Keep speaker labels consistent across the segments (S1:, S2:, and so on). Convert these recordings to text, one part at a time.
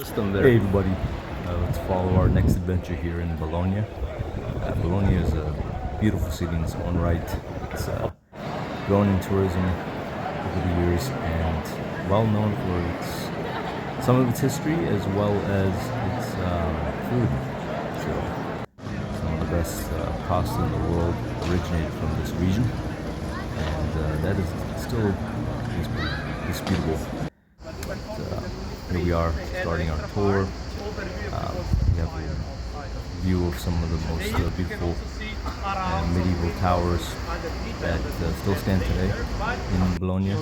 S1: System there. Hey everybody, let's follow our next adventure here in Bologna. Bologna is a beautiful city in its own right. It's grown in tourism over the years and well known for some of its history as well as its food. So some of the best pasta in the world originated from this region, and that is still disputable. Here we are starting our tour. We have a view of some of the most beautiful medieval towers that still stand today in Bologna.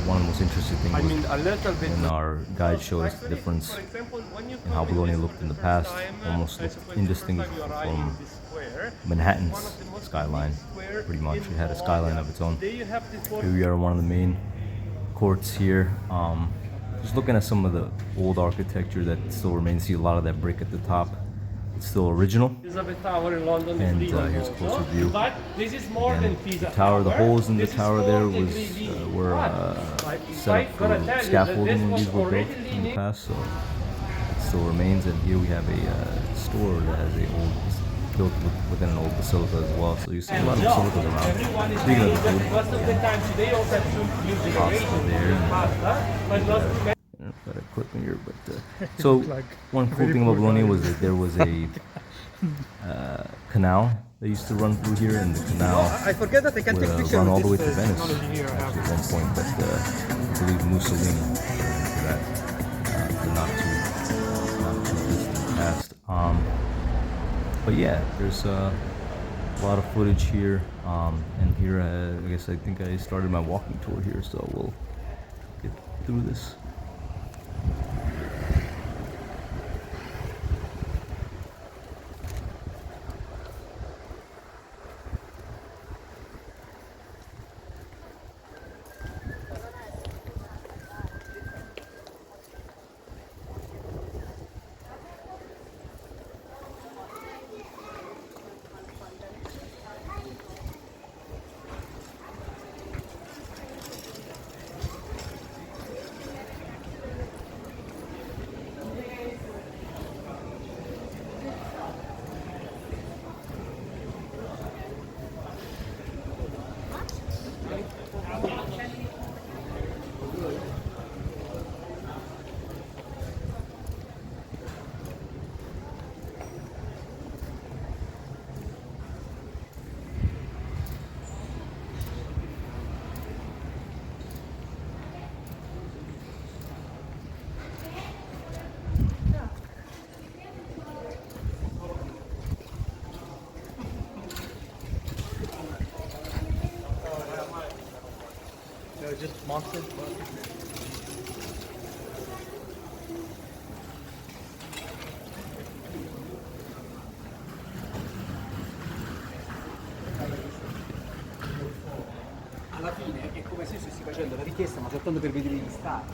S1: One of the most interesting things was when our guide showed us the difference in how Bologna looked in the past, almost looked indistinguishable from Manhattan's skyline. Pretty much, it had a skyline of its own. Here we are in one of the main courts here. Just looking at some of the old architecture that still remains. See a lot of that brick at the top. It's still original. And here's a closer view. Again, the tower, the holes in the tower there were set up for scaffolding when these were built in the past, so it still remains. And here we have a store that has built within an old basilica as well. So you see a lot of basilicas around. Speaking of the food, pasta there. Got to clip in here, but so one cool thing about Bologna was that there was a canal that used to run through here, and the canal would run all the way to Venice actually at one point, but I believe Mussolini for that not too distant past. But yeah, there's a lot of footage here, and here I think I started my walking tour here, so we'll get through this.
S2: Just monsters.
S3: Alla fine è come se stessi facendo la richiesta ma soltanto per vedere gli stati.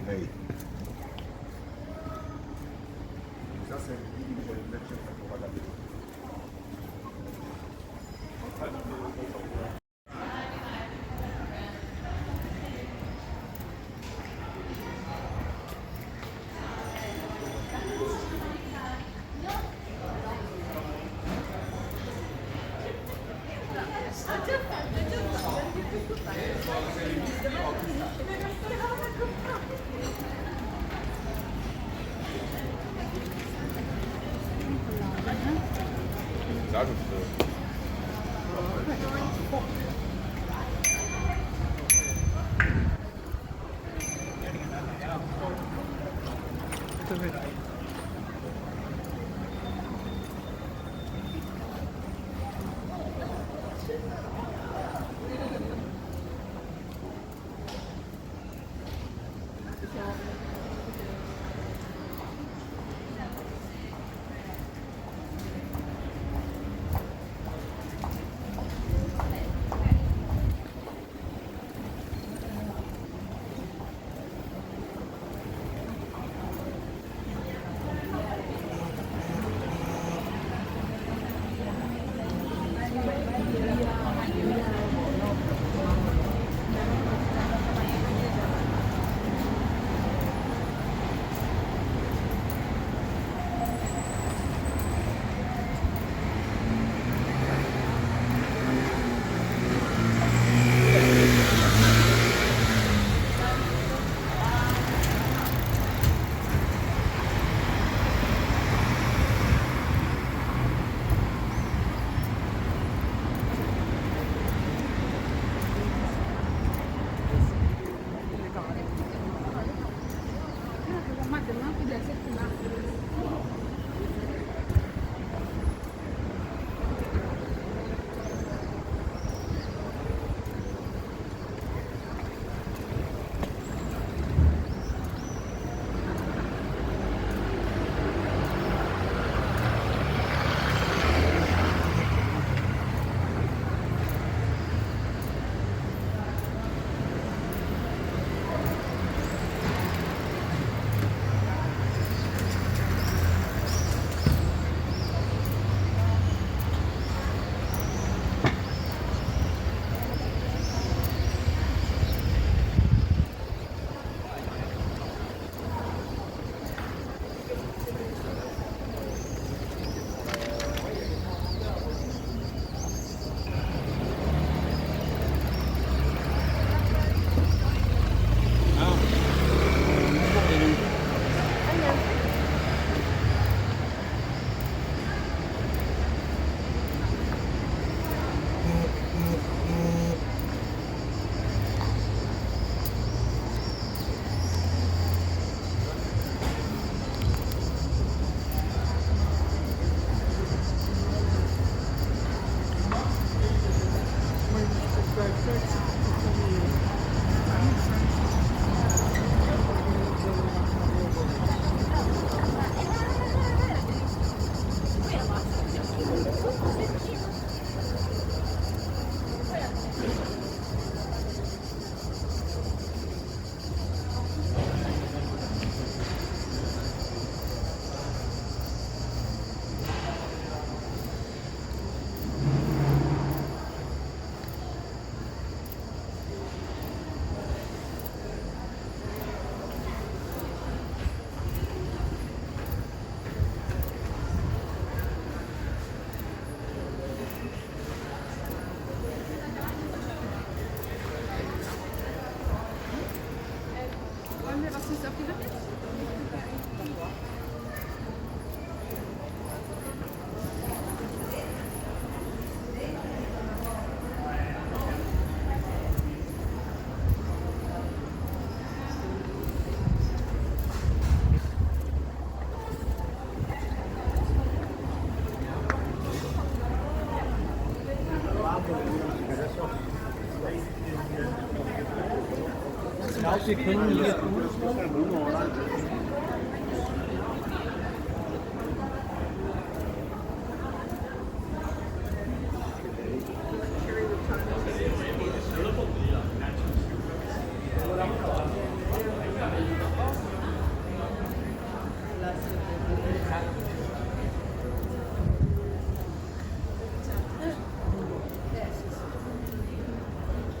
S4: Hey.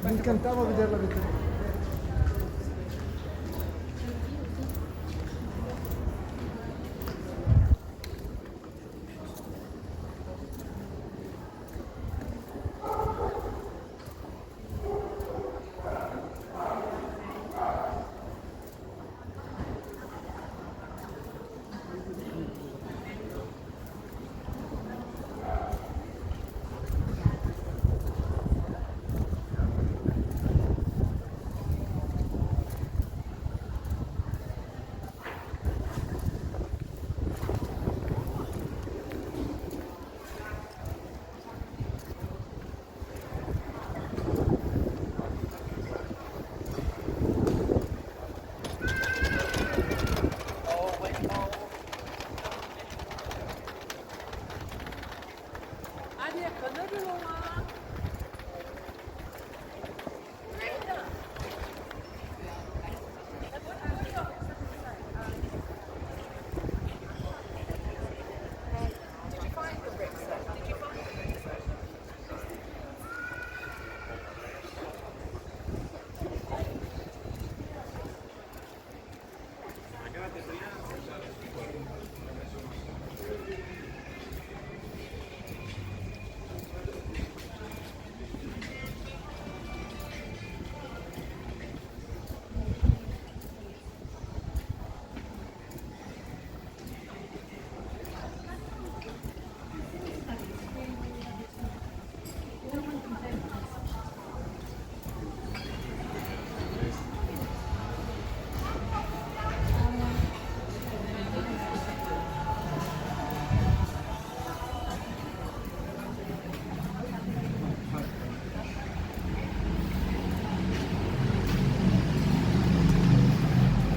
S2: Mi incantava vederla vedere.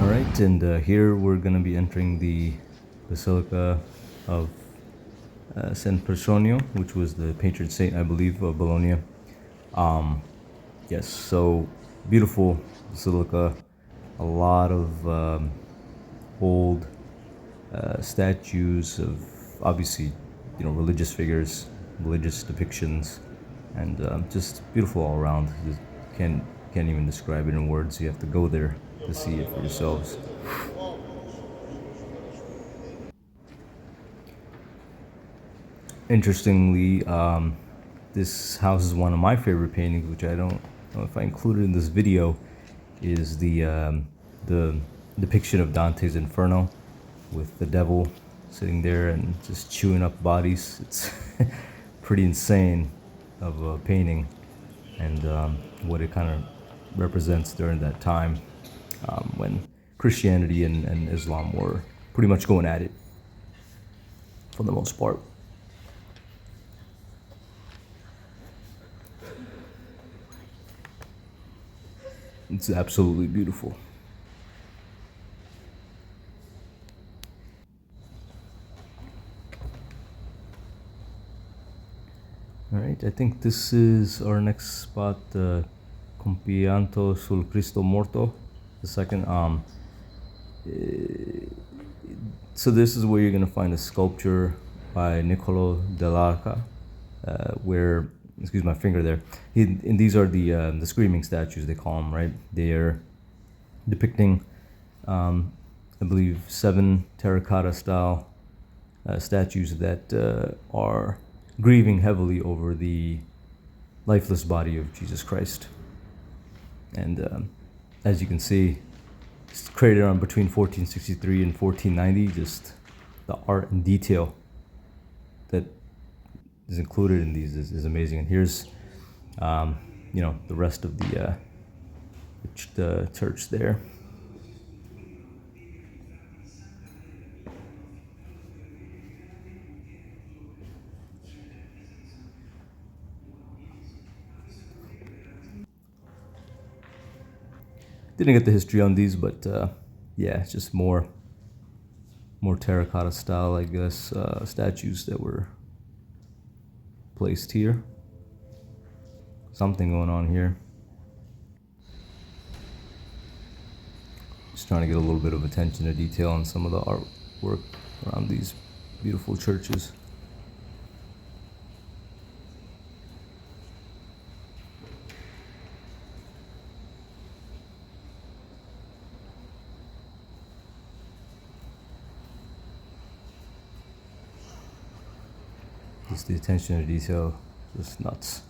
S1: Alright, and here we're going to be entering the Basilica of San Petronio, which was the patron saint, I believe, of Bologna. Yes, so beautiful basilica, a lot of old statues of obviously, religious figures, religious depictions, and just beautiful all around. Just can't even describe it in words. You have to go there to see it for yourselves. Interestingly, this house is one of my favorite paintings, which I don't know if I included in this video, is the depiction of Dante's Inferno with the devil sitting there and just chewing up bodies. It's pretty insane of a painting, and what it kind of represents during that time when Christianity and Islam were pretty much going at it for the most part. It's absolutely beautiful. Alright, I think this is our next spot, Compianto sul Cristo Morto, the second. So this is where you're going to find a sculpture by Niccolo dell'Arca, where, excuse my finger there, and these are the screaming statues, they call them, right? They are depicting, I believe, 7 terracotta style statues that are grieving heavily over the lifeless body of Jesus Christ. And as you can see, It's created on between 1463 and 1490. Just the art and detail that is included in these is amazing. And here's, you know, the rest of the church there. Didn't get the history on these, but yeah, it's just more terracotta style, I guess, statues that were placed here. Something going on here. Just trying to get a little bit of attention to detail on some of the artwork around these beautiful churches. Just the attention to detail, just nuts.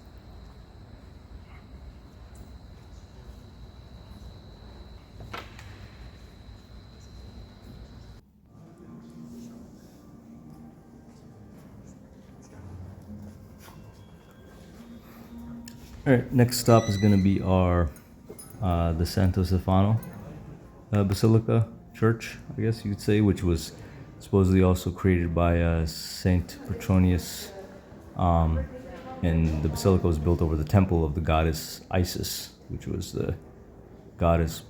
S1: All right, next stop is going to be our the Santo Stefano Basilica Church, I guess you could say, which was supposedly also created by Saint Petronis, and the basilica was built over the temple of the goddess Isis, which was the goddess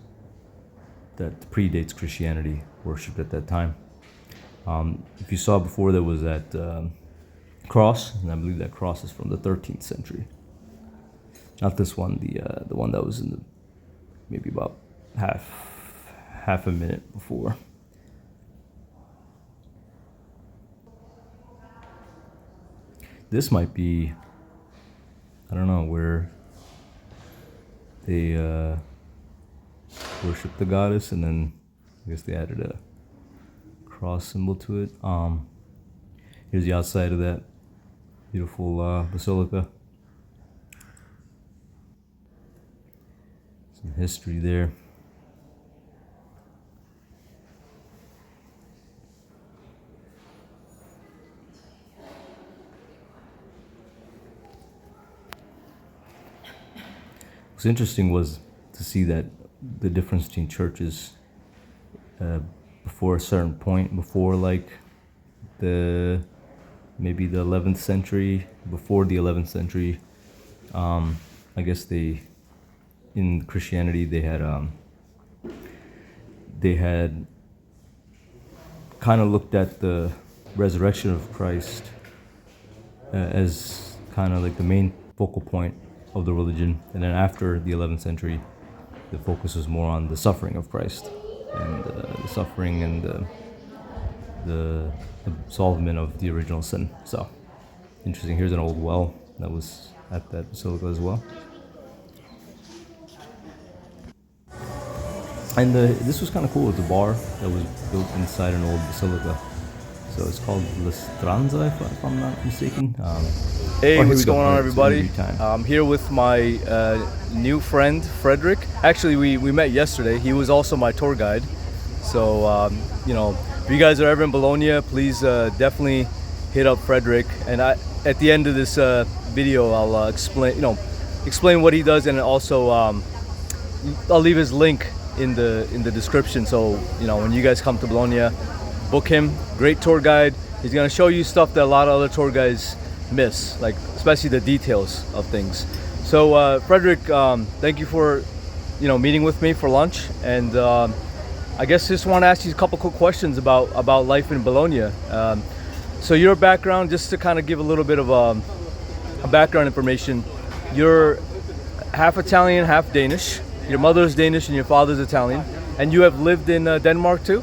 S1: that predates Christianity, worshipped at that time. If you saw before, there was that cross, and I believe that cross is from the 13th century. Not this one, the one that was in the maybe about half a minute before. This might be, I don't know, where they worship the goddess, and then I guess they added a cross symbol to it. Here's the outside of that beautiful basilica. Some history there. What's interesting was to see that the difference between churches before a certain point, before like maybe the 11th century, before the 11th century, I guess in Christianity they had kind of looked at the resurrection of Christ as kind of like the main focal point of the religion, and then after the 11th century, the focus was more on the suffering of Christ and the suffering and the absolvement of the original sin. So, interesting. Here's an old well that was at that basilica as well. And this was kind of cool. It's a bar that was built inside an old basilica. So it's called La Stranza, if I'm not mistaken.
S4: Hey, what's going on, everybody? I'm here with my new friend, Frederick. Actually, we met yesterday. He was also my tour guide. So, you know, if you guys are ever in Bologna, please definitely hit up Frederick. And at the end of this video, I'll explain what he does, and also I'll leave his link in the description. So, you know, when you guys come to Bologna, book him. Great tour guide. He's gonna show you stuff that a lot of other tour guides miss, like especially the details of things. So Frederick, thank you for meeting with me for lunch, and I guess just want to ask you a couple quick questions about life in Bologna. So your background, just to kind of give a little bit of a background information, you're half Italian, half Danish. Your mother's Danish and your father's Italian, and you have lived in Denmark too?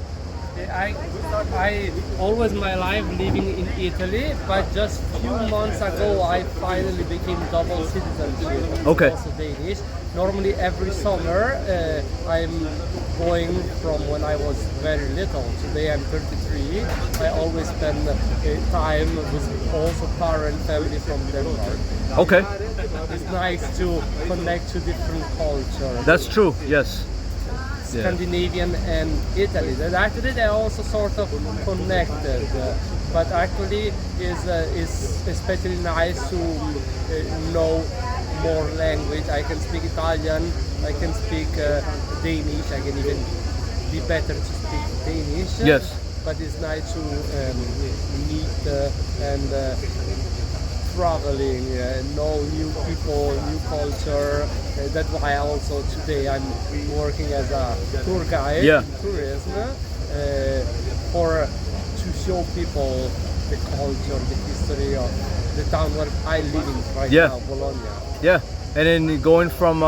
S5: I always my life living in Italy, but just few months ago I finally became double citizenship.
S4: Okay.
S5: Also Danish. Normally every summer I'm going from when I was very little. Today I'm 33. I always spend time with also parent family from Denmark.
S4: Okay.
S5: It's nice to connect to different cultures.
S4: That's true. Yes.
S5: Scandinavian and Italy. That actually they're also sort of connected, but actually is especially nice to know more language. I can speak Italian, I can speak Danish, I can even be better to speak Danish.
S4: Yes.
S5: But it's nice to meet and traveling, know new people, new culture. That's why also today I'm working as a tour guide in tourism to show people the culture, the history of the town where I live in right now, Bologna.
S4: Yeah, and then going from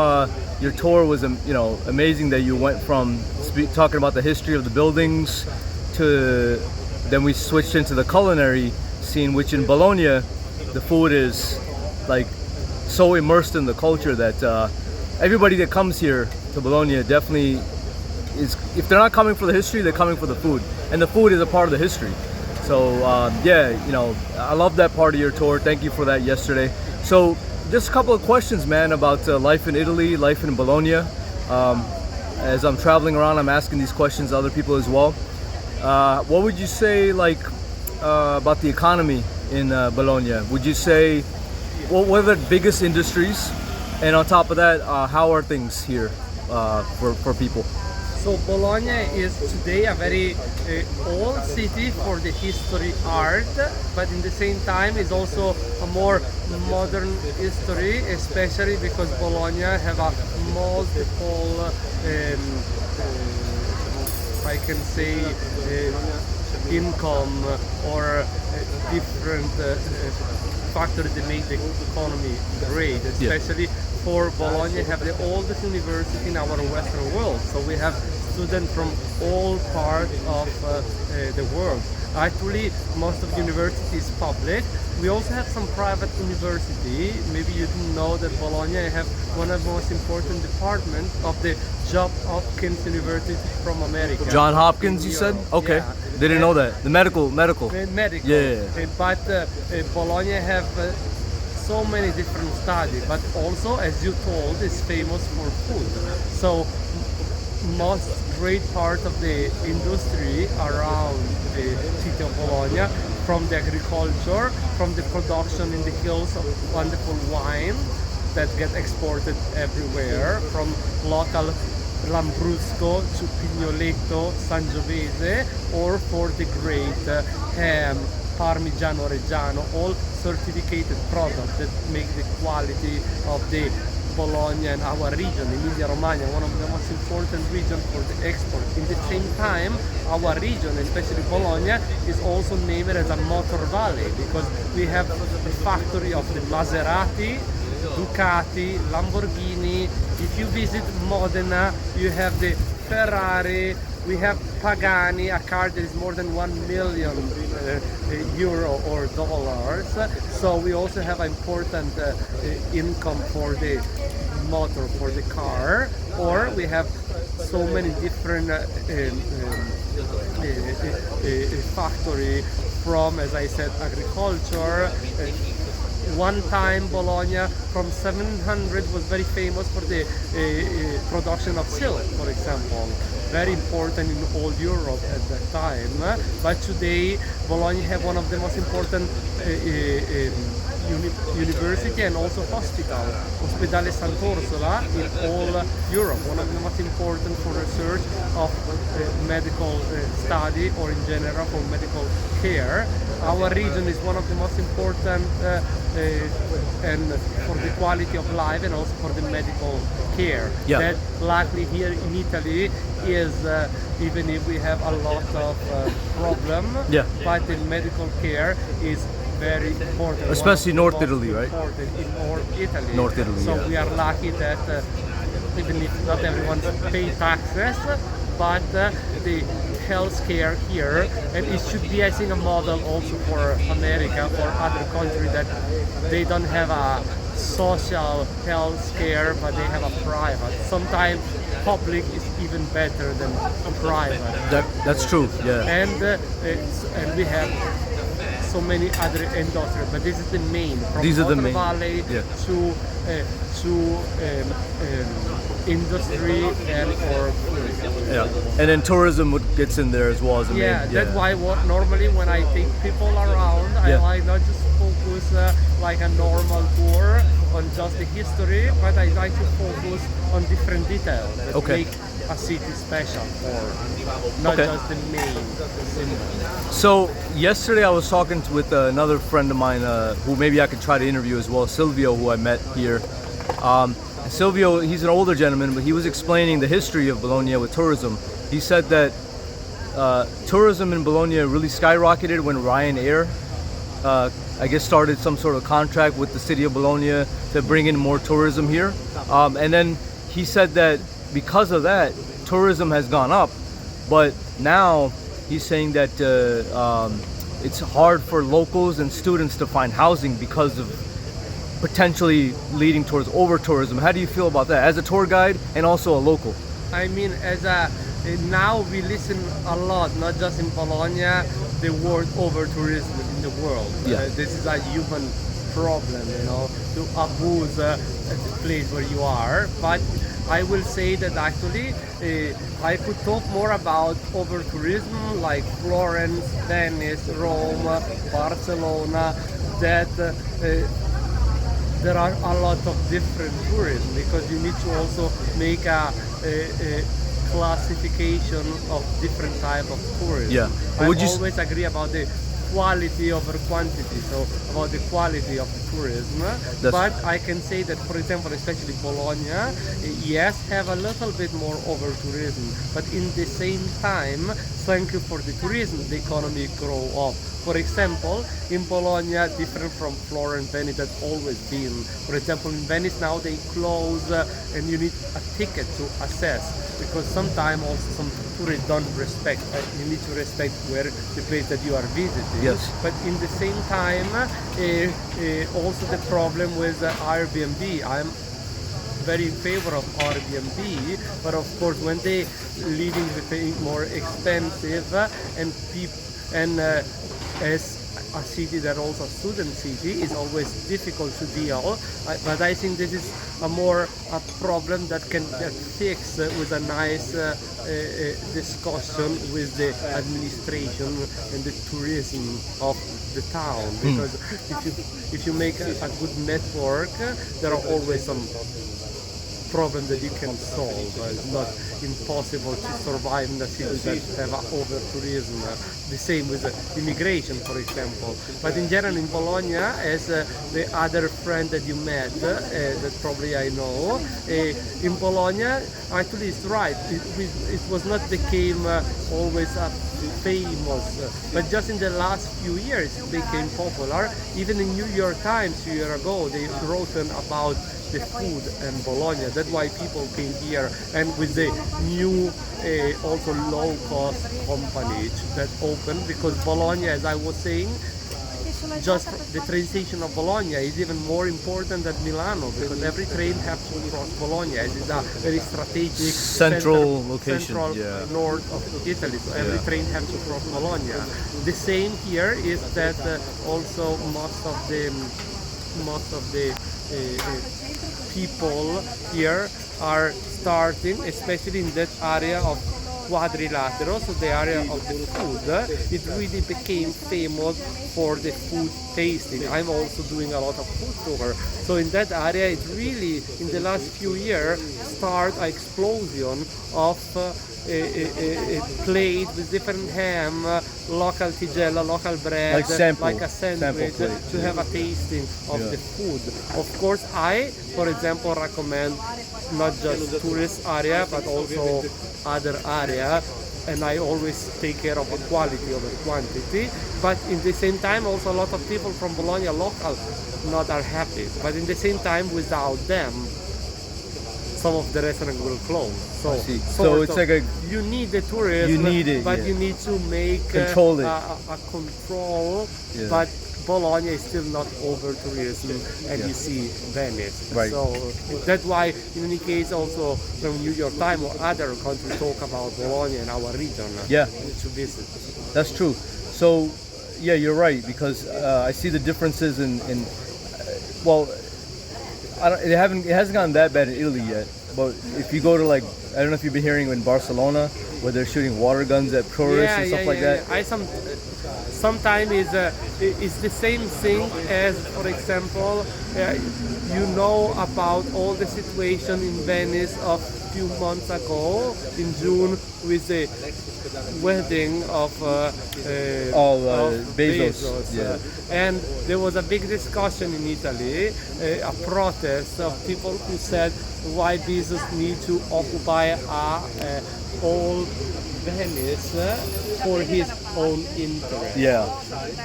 S4: your tour was amazing that you went from talking about the history of the buildings to then we switched into the culinary scene, which in Bologna the food is like so immersed in the culture that everybody that comes here to Bologna definitely is, if they're not coming for the history, they're coming for the food, and the food is a part of the history. So I love that part of your tour. Thank you for that yesterday. So just a couple of questions, man, about life in Italy, life in Bologna. As I'm traveling around, I'm asking these questions to other people as well. What would you say, like, about the economy in Bologna? Would you say, what are the biggest industries? And on top of that, how are things here for people?
S5: So Bologna is today a very old city for the history art, but in the same time is also a more modern history, especially because Bologna have a multiple I can say income or different factors that make the economy great, especially for Bologna have the oldest university in our Western world. So we have students from all parts of the world. Actually, most of the university is public. We also have some private university. Maybe you didn't know that Bologna have one of the most important departments of the Johns Hopkins University from America.
S4: John Hopkins, you said? Okay.
S5: Yeah.
S4: Didn't know that. The medical.
S5: Medical.
S4: Yeah.
S5: But Bologna have so many different studies, but also, as you told, is famous for food. So most great part of the industry around the city of Bologna, from the agriculture, from the production in the hills of wonderful wine that get exported everywhere, from local Lambrusco to Pignoletto, Sangiovese, or for the great ham, Parmigiano Reggiano, all certificated products that make the quality of the Bologna and our region, Emilia Romagna, one of the most important regions for the export. In the same time, our region, especially Bologna, is also named as a motor valley because we have the factory of the Maserati, Ducati, Lamborghini. If you visit Modena, you have the Ferrari. We have Pagani, a car that is more than 1 million euro or dollars. So we also have important income for the motor, for the car. Or we have so many different factory from, as I said, agriculture. One time Bologna from 700 was very famous for the production of silk, for example. Very important in all Europe at that time. But today Bologna have one of the most important university and also hospital, Ospedale Sant'Orsola in all Europe, one of the most important for research of medical study or in general for medical care. Our region is one of the most important and for the quality of life and also for the medical care.
S4: Yeah.
S5: That luckily here in Italy is even if we have a lot of problem, but the medical care is very important.
S4: Especially North Italy, right?
S5: In North Italy.
S4: North Italy,
S5: so we are lucky that even if not everyone pay taxes, but the health care here, and it should be, I think, a model also for America or other countries that they don't have a social health care, but they have a private. Sometimes public is even better than private.
S4: That's true. Yeah.
S5: And we have so many other industries, but this is the main. From
S4: These are the
S5: Motor
S4: main.
S5: Valley to industry and for food.
S4: Yeah, and then tourism gets in there as well as the main.
S5: That's why normally when I take people around, I like not just focus like a normal tour on just the history, but I like to focus on different details that make a city special, or not just the main symbol.
S4: So yesterday I was talking with another friend of mine who maybe I could try to interview as well, Silvio, who I met here. Silvio, he's an older gentleman, but he was explaining the history of Bologna with tourism. He said that tourism in Bologna really skyrocketed when Ryanair, I guess, started some sort of contract with the city of Bologna to bring in more tourism here. And then he said that because of that, tourism has gone up, but now he's saying that it's hard for locals and students to find housing because of potentially leading towards over-tourism. How do you feel about that as a tour guide and also a local?
S5: I mean, now we listen a lot, not just in Bologna, the word over-tourism in the world. This is a human problem, to abuse the place where you are. But I will say that actually I could talk more about over-tourism like Florence, Venice, Rome, Barcelona, that there are a lot of different tourism, because you need to also make a classification of different type of tourism. I always agree about the quality over quantity, so about the quality of tourism. But I can say that, for example, especially Bologna, yes, have a little bit more over tourism, but in the same time, thank you for the tourism, the economy grow up. For example, in Bologna, different from Florence, Venice, that's always been. For example, in Venice now they close and you need a ticket to access, because sometimes also some tourists don't respect. You need to respect where the place that you are visiting.
S4: Yes.
S5: But in the same time, also the problem with Airbnb. I'm very in favor of Airbnb, but of course when they living with more expensive as a city that also a student city is always difficult to deal, but I think this is a problem that can get fixed with a nice discussion with the administration and the tourism of the town, because if you make a good network, there are always some problem that you can solve. It's not impossible to survive in a city that have over tourism. The same with immigration, for example. But in general, in Bologna, as the other friend that you met, that probably I know, in Bologna, actually it's right. It was not became always famous, but just in the last few years it became popular. Even in New York Times a year ago, they wrote about the food in Bologna. That's why people came here, and with the new also low-cost companies that opened, because Bologna, as I was saying, just the train station of Bologna is even more important than Milano, because every train has to cross Bologna. It is a very strategic
S4: central location,
S5: north of Italy, so every train has to cross Bologna. The same here is that also most of the people here are starting, especially in that area of Quadrilatero, so the area of the food. It really became famous for the food tasting. I'm also doing a lot of food tour, so in that area it really in the last few years start an explosion of a plate with different ham, local tigella, local bread, like a sandwich, to have a tasting of the food. Of course, I, for example, recommend not just tourist area, but also other area, and I always take care of the quality over quantity. But in the same time, also a lot of people from Bologna, local, not are happy. But in the same time, without them, some of the restaurants will close.
S4: So it's like
S5: you need the tourism,
S4: you need it,
S5: but you need to make
S4: control it.
S5: a control. But Bologna is still not over tourism, and you see Venice.
S4: Right.
S5: So that's why, in any case, also from New York Times or other countries talk about Bologna in our region. To visit.
S4: That's true. So yeah, you're right, because I see the differences in well, it hasn't gotten that bad in Italy yet. But if you go to like I don't know if you've been hearing in Barcelona where they're shooting water guns at tourists and stuff like that.
S5: I sometimes is the same thing as, for example, you know about all the situation in Venice of few months ago in June with the wedding of
S4: Bezos. Yeah.
S5: And there was a big discussion in Italy, a protest of people who said why Bezos need to occupy all Venice for his own interest.
S4: Yeah.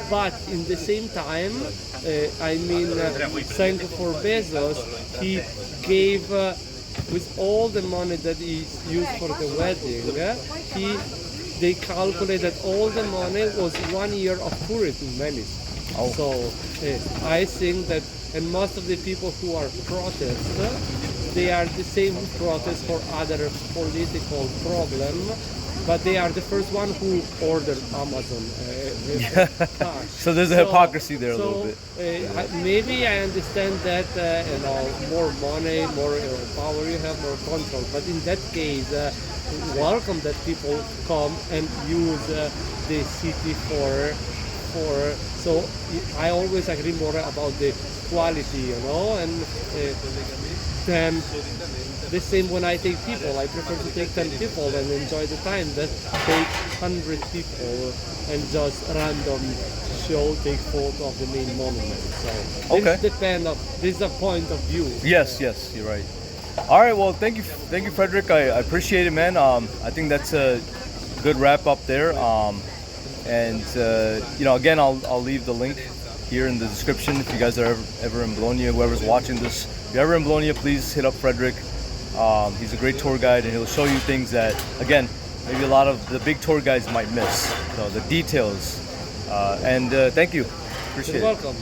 S5: But in the same time, thank for Bezos, he gave with all the money that he used for the wedding, they calculate that all the money was 1 year of tourism in Venice.
S4: Oh.
S5: So I think that, and most of the people who are protest, they are the same who protest for other political problem, but they are the first one who ordered Amazon.
S4: So there's a hypocrisy there a little bit.
S5: Maybe I understand that more money, more power you have, more control. But in that case, welcome that people come and use the city for. So I always agree more about the quality, and then the same when I take people. I prefer to take 10 people and enjoy the time that take 100 people and just random take photo of the main monument. So this depends on, this is a point of view.
S4: Yes, you're right. All right, well, thank you, Frederick. I appreciate it, man. I think that's a good wrap up there. Again, I'll leave the link here in the description if you guys are ever in Bologna. Whoever's watching this, if you're ever in Bologna, please hit up Frederick. He's a great tour guide, and he'll show you things that, again, maybe a lot of the big tour guides might miss. So the details. Thank you. Appreciate it.
S5: You're welcome.